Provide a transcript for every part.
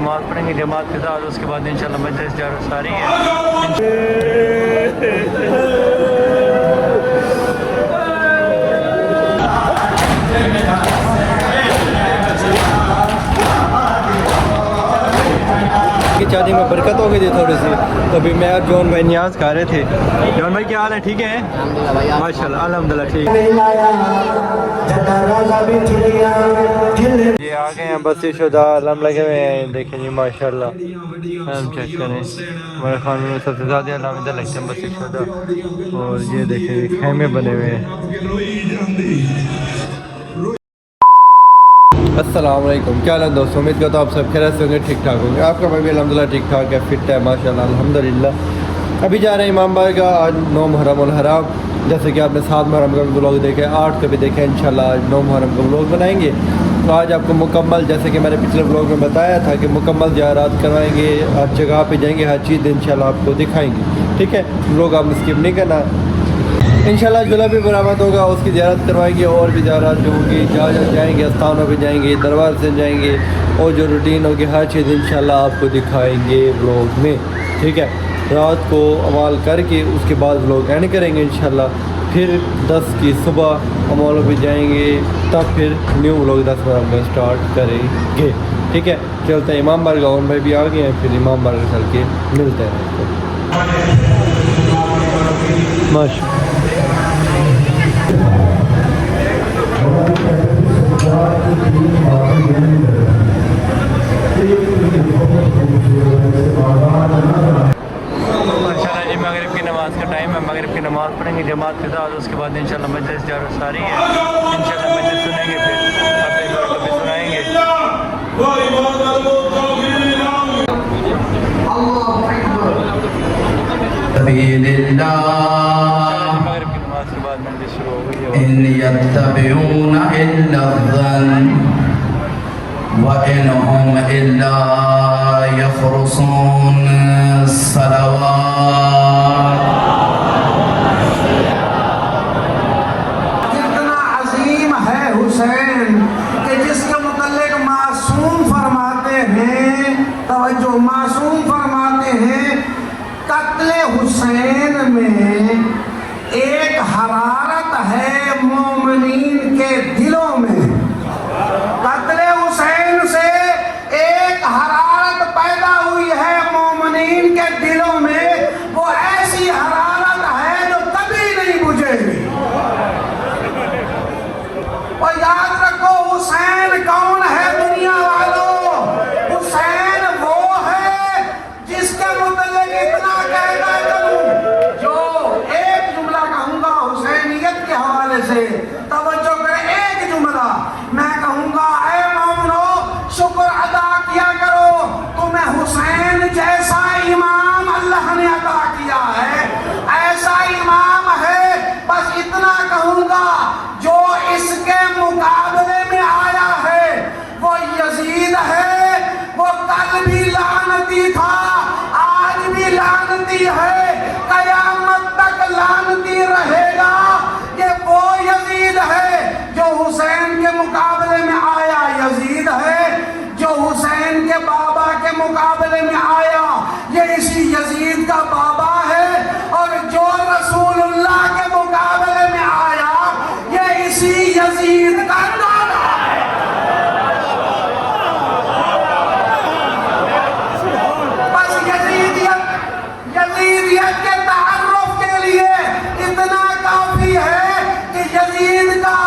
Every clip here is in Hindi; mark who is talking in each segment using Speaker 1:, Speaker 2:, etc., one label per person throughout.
Speaker 1: नमाज़ पढ़ेंगे जमात के साथ, उसके बाद इंशाल्लाह मजलिस सारी है। की शादी में बरकत हो गई थी थोड़ी सी, तो अभी मैं और जॉन भाई न्याज खा रहे थे। जॉन भाई क्या हाल है? ठीक है माशाल्लाह अल्हम्दुलिल्लाह ठीक। ये आ गए हैं बस शुदा आलम लगे हुए हैं, देखें जी माशाल्लाह। हम चेक करें हमारे खान में सबसे ज़्यादा अलाम इधर लगते हैं बस शुदा, और ये देखें खेमे बने हुए हैं। अस्सलाम वालेकुम, क्या हाल है दोस्तों? उम्मीद करता हूँ आप सब खैरियत से होंगे, ठीक ठाक होंगे। आपका भाई भी अल्हम्दुलिल्लाह ठीक ठाक है, फिट है माशाल्लाह अल्हम्दुलिल्लाह। अभी जा रहे हैं इमाम बाग का, आज 9 मुहर्रम उल हराम, जैसे कि आपने 7 मुहर्रम का भी ब्लॉग देखे, 8 का भी देखे, इंशाल्लाह आज 9 मुहर्रम का ब्लॉग बनाएंगे। तो आज आपको मुकम्मल, जैसे कि मैंने पिछले ब्लॉग में बताया था कि मुकम्मल ज़ियारत करवाएंगे, हर जगह पे जाएंगे, हर चीज़ इंशाल्लाह आपको दिखाएंगे, ठीक है? ब्लॉग आपने स्किप नहीं करना। इंशाल्लाह झूला भी बरामद होगा, उसकी ज़ियारत करवाएंगे, और भी ज़ियारत जो होगी, जहाँ जाएंगे स्थानों पे जाएंगे, दरबार से जाएंगे, और जो रूटीन होगी हर चीज़ इंशाल्लाह आपको दिखाएंगे ब्लॉग में, ठीक है? रात को अमाल करके उसके बाद ब्लॉग एंड करेंगे इंशाल्लाह। फिर 10 की सुबह अमालों पे जाएंगे, तब फिर न्यू ब्लॉग 10 मुहर्रम में स्टार्ट करेंगे, ठीक है? चलते हैं इमाम बाग, और भाई भी आ गए हैं, फिर इमाम बाग चल के मिलते हैं माशा। माशाल्लाह जी मगरिब की नमाज का टाइम है, मगरिब की नमाज पढ़ेंगे जमात के साथ, उसके बाद इंशाल्लाह मजलिस सारी है, इंशाल्लाह मजलिस सुनेंगे, फिर अपने लोग को भी सुनाएंगे। मगरिब की नमाज के बाद मजलिस शुरू हो गई है।
Speaker 2: इन यत्तबिऊन इल्ला ज़न्न व इनहुम इल्ला यखरुसून सलवात। कितना अजीम है हुसैन कि जिसके मुतल्लिक मासूम फरमाते हैं, तवज्जो, मासूम फरमाते हैं, कत्ले हुसैन में एक हरारत है मोमिनीन के दिलों में। कत्ले हुसैन से एक हरारत पैदा हुई है मोमिनीन के दिलों में, वो ऐसी हरारत है जो कभी नहीं बुझेगी। और याद रखो हुसैन कौन है दुनिया वालों? हुसैन वो है जिसके मुतल्लिक इतना कहना करूं, जो एक जुमला कहूंगा हुसैनियत के हवाले से, तवज्जो करें, एक जुमला मैं कहूंगा, ऐ मोमिनो शुक्र अदा किया करो, तुम्हें हुसैन जैसा इमाम अल्लाह ने अता किया है, ऐसा इमाम है। बस इतना कहूंगा, जो इसके मुकाबले में आया है वो यजीद है। वो कल भी लानती था, आज भी लानती है, कयामत तक लानती रहेगा। ये वो यजीद है जो हुसैन के मुकाबले में आया, यजीद है जो हुसैन के बाबा के मुकाबले में आया, ये इसी यजीद का बाबा है। और जो रसूलुल्लाह के मुकाबले में आया, ये इसी यजीद का नाना है। बस यजीदियत के तारुफ के लिए इतना काफी है कि यजीद का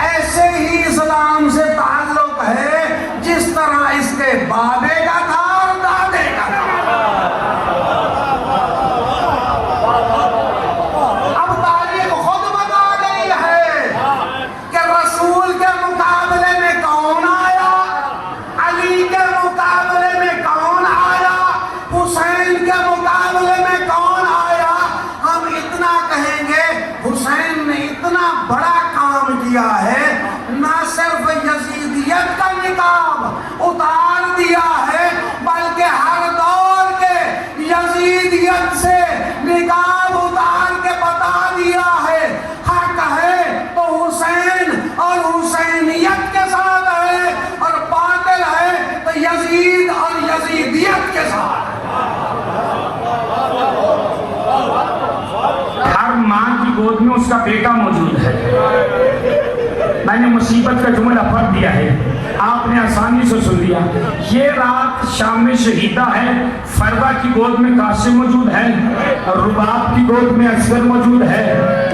Speaker 2: ऐसे ही इस्लाम से ताल्लुक है जिस तरह इसके बाबे का था और दादे का था। अब तारीख खुद बता गई है कि रसूल के मुकाबले में कौन आया, अली के मुकाबले में कौन आया, हुसैन के मुकाबले में कौन आया। हम इतना कहेंगे, हुसैन ने इतना बड़ा काम किया है, ना सिर्फ यजीदियत का निकाब उतार दिया है, बल्कि हर दौर के यजीदियत से निकाब उतार के बता दिया है, हक है तो हुसैन और हुसैनियत के साथ है, और बातिल है तो यजीद और के साथ।
Speaker 3: हर माँ की गोद में उसका बेटा मौजूद है। मैंने मुसीबत का जुमला पढ़ दिया है, आपने आसानी से सुन लिया। ये रात शाम में शहीदा है, फरवा की गोद में कासिम मौजूद है, रुबाब की गोद में असगर मौजूद है,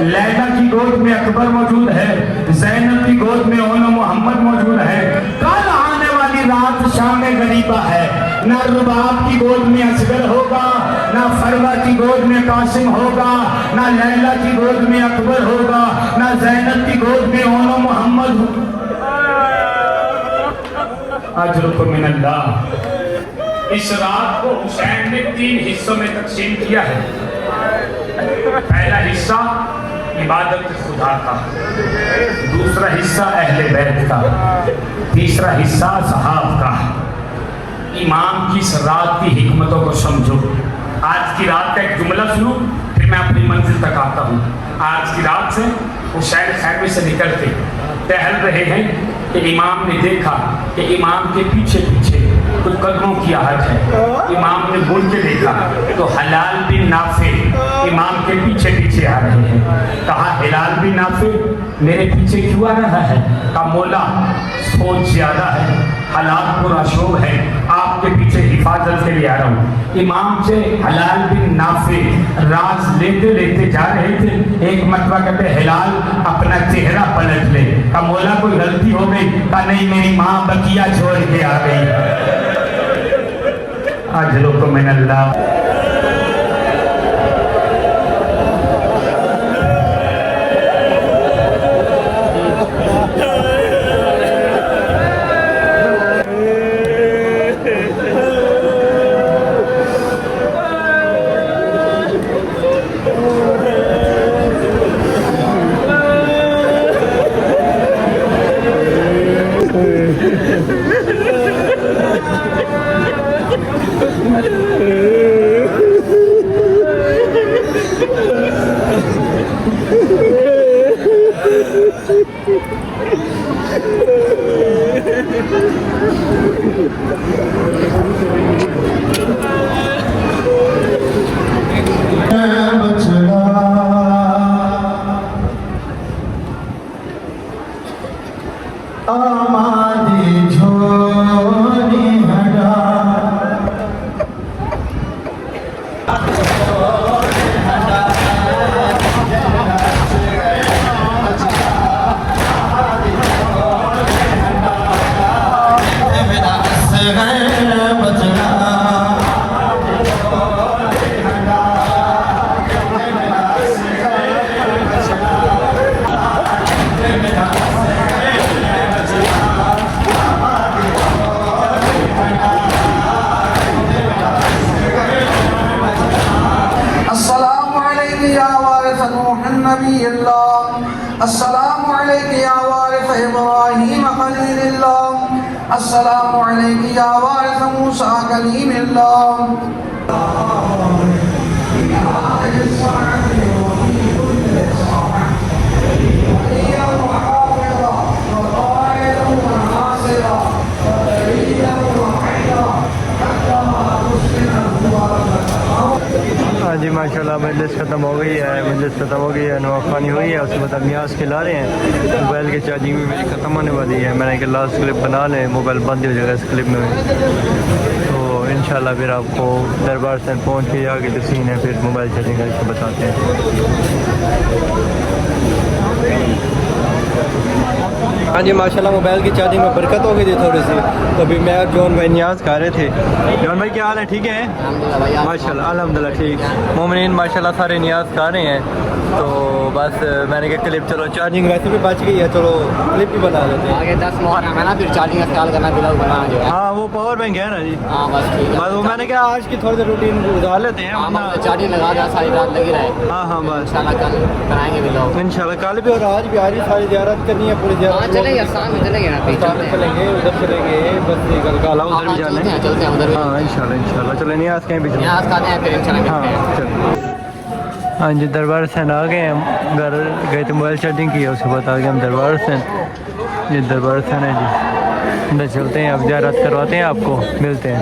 Speaker 3: लैला की गोद में अकबर मौजूद है, जैनब की गोद में ओना मोहम्मद मौजूद है। कल आने वाली रात शाम में गरीबा है, ना रुबाब की गोद में असगर होगा, ना फरवा की गोद में कासिम होगा, ना लैला की गोद में अकबर होगा, ना जैनब की गोद में ओना मोहम्मद होगा। अजरुकुम मिनल्लाह। इस रात को हुसैन ने 3 हिस्सों में तकसीम किया है। पहला हिस्सा इबादत खुदा का, दूसरा हिस्सा अहले बैत का, तीसरा हिस्सा सहाब का। इमाम की इस रात की हिकमतों को समझो। आज की रात का एक जुमला सुनो, फिर मैं अपनी मंजिल तक आता हूँ। आज की रात से हुसैन खैमे से निकलते टहल रहे हैं कि इमाम ने देखा कि इमाम के पीछे पीछे कुछ कदमों की आहट है। इमाम ने मुड़ के देखा तो हिलाल बिन नाफे इमाम के पीछे पीछे आ रहे हैं। कहा, हिलाल बिन नाफे मेरे पीछे क्यों आ रहा है? कहा, मौला सोच ज्यादा है, हालात पूरा शोभ है, आपके पीछे हिफाजत के लिए आ रहा हूँ। इमाम से हिलाल बिन नाफे राज लेते लेते जा रहे थे। एक मरतबा कहते, हिलाल अपना चेहरा पलट ले। का मौला कोई गलती हो गई? का नहीं, मेरी माँ बकिया छोड़ के आ गई। अजरुकुम मिनल्लाह।
Speaker 2: अस्सलामु अलैका या वारिस इब्राहीम खलीलिल्लाह, अस्सलामु अलैका या वारिस मूसा कलीमिल्लाह।
Speaker 1: हाँ जी माशाल्लाह मजलिस ख़त्म हो गई है, नवाखानी हुई है, उसके बाद न्याज खिला रहे हैं। मोबाइल की चार्जिंग भी मेरी ख़त्म होने वाली है। मैंने कहा लास्ट क्लिप बना लें, मोबाइल बंद हो जाएगा इस क्लिप में। तो इंशाल्लाह फिर आपको दरबार से पहुँच के आगे जो सीन है फिर मोबाइल चार्जिंग करके बताते हैं। हाँ जी माशाल्लाह मोबाइल की चार्जिंग में बरकत हो गई थी थोड़ी सी। तो अभी मैं और जॉन भाई न्याज खा रहे थे। जॉन भाई क्या हाल है? ठीक है माशाल्लाह, अल्हम्दुलिल्लाह ठीक। मोमिनीन माशाल्लाह सारे न्याज खा रहे हैं। तो बस मैंने कहा क्लिप, चलो चार्जिंग वैसे भी बच गई है, चलो क्लिप भी बना लेते हैं।
Speaker 4: आगे 10 मुहर्रम है ना, फिर चार्जिंग इंस्टॉल करना बिलाव बना जो है।
Speaker 1: हाँ वो पावर बैंक है ना जी।
Speaker 4: हाँ बस ठीक है।
Speaker 1: बस वो मैंने कहा आज की थोड़ी सी रूटीन गुजार लेते हैं, वरना
Speaker 4: चार्जिंग लगा दें, सारी रात लगी रहे।
Speaker 1: हाँ हाँ बस
Speaker 4: इंशाल्लाह कल कराएंगे बिलाव।
Speaker 1: इंशाल्लाह कल भी और आज भी, आज ही सारी ज़ियारत करनी है पूरी ज़ियारत।
Speaker 4: हाँ चलेंगे, शाम में चलेंगे ना,
Speaker 1: चलेंगे उधर चलेंगे, बस गलकाला उधर भी जाना है।
Speaker 4: चलते हैं उधर।
Speaker 1: हाँ इंशाल्लाह चले नहीं आज कहीं भी चलेंगे।
Speaker 4: यहाँ खाते हैं फिर इंशाल्लाह मिलते हैं।
Speaker 1: हाँ चलो। हाँ जी दरबार सेन आ गए हैं, घर गए थे मोबाइल चार्जिंग की है, उसके बाद आ गए हम दरबार सेन। ये दरबार सेन है जी, अंदर चलते हैं, अब ज़ियारत करवाते हैं, आपको मिलते हैं।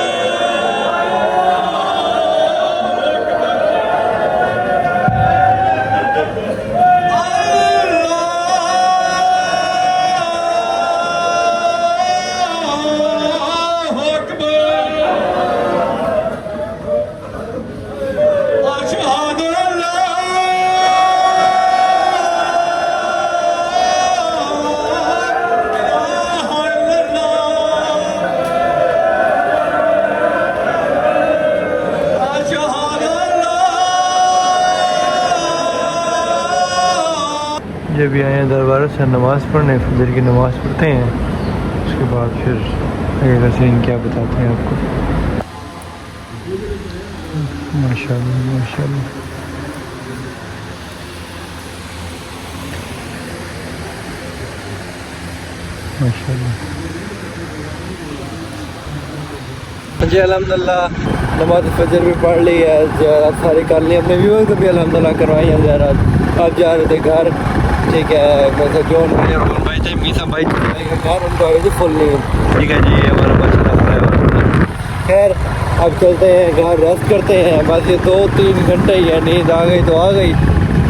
Speaker 1: जब भी आए हैं दरबार से नमाज़ पढ़ने, फजर की नमाज़ पढ़ते हैं, उसके बाद फिर आगे का सीन क्या बताते हैं आपको। माशाल्लाह माशाल्लाह। माशाल्लाह। जी अल्हम्दुलिल्लाह नमाज फजर भी पढ़ ली है, ज़ियारत सारी कर ली, अपने व्यूअर्स को भी अल्हम्दुलिल्लाह करवाई है ज़ियारत। अब जा रहे थे घर, ठीक है, वैसे जॉन भाई और भाई थे, मीसा भाई घर, उनको आई थी फुल नींद, ठीक है जी, हमारा बच्चा है। खैर अब चलते हैं घर, रेस्ट करते हैं, बस ये 2-3 घंटे ही है, नींद आ गई तो आ गई।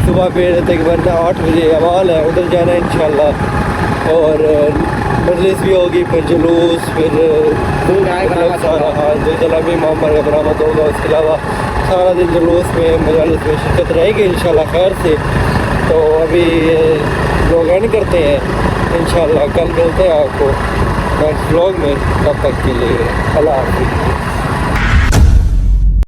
Speaker 1: सुबह फिर तक वरना 8 बजे अवाल है, उधर जाना है इंशाल्लाह, और मजलिस भी होगी, फिर जुलूस, फिर सारा हाँ जला भी मोहम्मद का बरामद होगा। उसके अलावा सारा दिन जुलूस में मजालिस में शिरकत रहेगी इंशाल्लाह खैर से। तो अभी लोग एंड करते हैं, इंशाल्लाह कल मिलते हैं आपको नेक्स्ट व्लॉग में, तब तक के लिए अल्लाह हाफ़िज़।